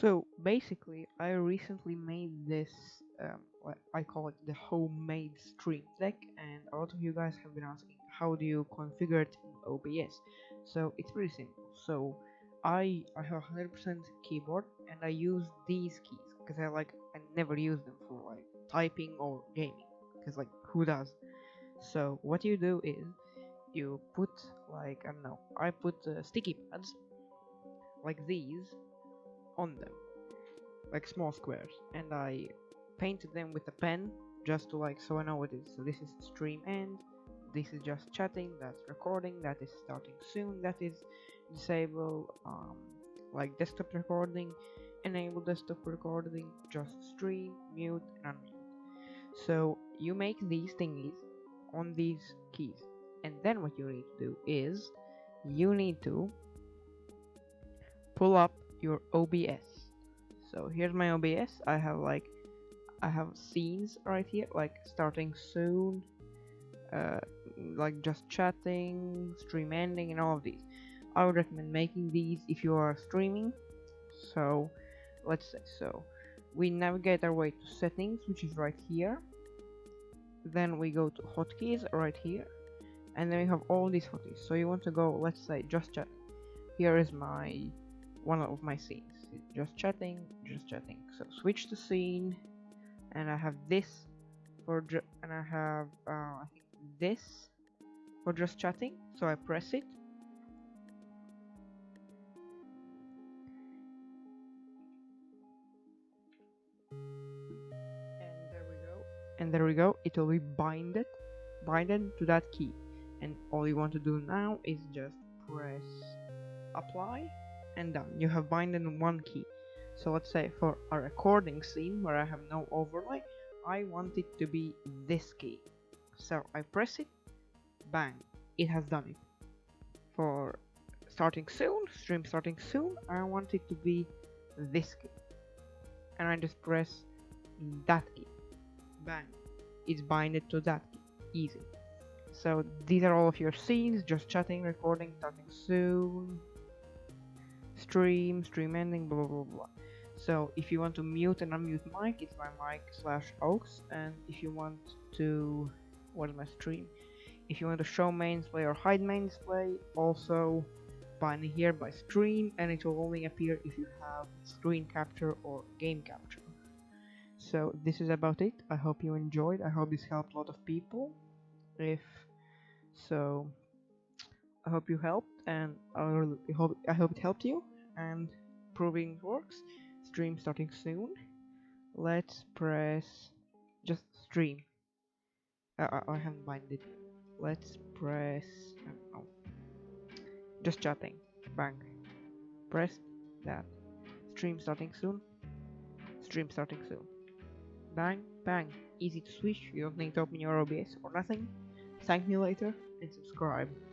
So basically, I recently made this, what I call it the homemade stream deck, and a lot of you guys have been asking how do you configure it in OBS. So it's pretty simple. So I have 100% keyboard, and I use these keys because I never use them for like typing or gaming, because like who does? So what you do is you put, like, I don't know, I put sticky pads like these on them, like small squares, and I painted them with a pen just to, like, so I know what it is. So this is stream end, this is just chatting, that's recording, that is starting soon, that is disable, like desktop recording, enable desktop recording, just stream, mute and unmute. So you make these thingies on these keys, and then what you need to do is you need to pull up your OBS. So here's my OBS. I have scenes right here, like starting soon, uh, like just chatting, stream ending, and all of these. I would recommend making these if you are streaming. So let's say, so we navigate our way to settings, which is right here. Then we go to hotkeys right here, and then we have all these hotkeys. So you want to go, let's say, just chat. Here is my one of my scenes. Just chatting, just chatting. So switch to scene, and I have this for and I have I think this for just chatting. So I press it, and there we go. And there we go. It will be binded to that key. And all you want to do now is just press apply, and done. You have binded in one key. So let's say for a recording scene where I have no overlay, I want it to be this key. So I press it, bang, it has done it. For starting soon, stream starting soon, I want it to be this key. And I just press that key, bang, it's binded to that key. Easy. So these are all of your scenes, just chatting, recording, starting soon, stream ending, blah blah blah. So if you want to mute and unmute mic, it's my mic / aux, and if you want to, what is my stream? If you want to show main display or hide main display, also bind here by stream, and it will only appear if you have screen capture or game capture. So this is about it. I hope you enjoyed. I hope this helped a lot of people. If so, I hope you helped, and I hope it helped you, and proving it works. Stream starting soon. Let's press just stream. I haven't binded. Let's press oh, just chatting. Bang. Press that. Stream starting soon. Stream starting soon. Bang, bang. Easy to switch. You don't need to open your OBS or nothing. Thank me later and subscribe.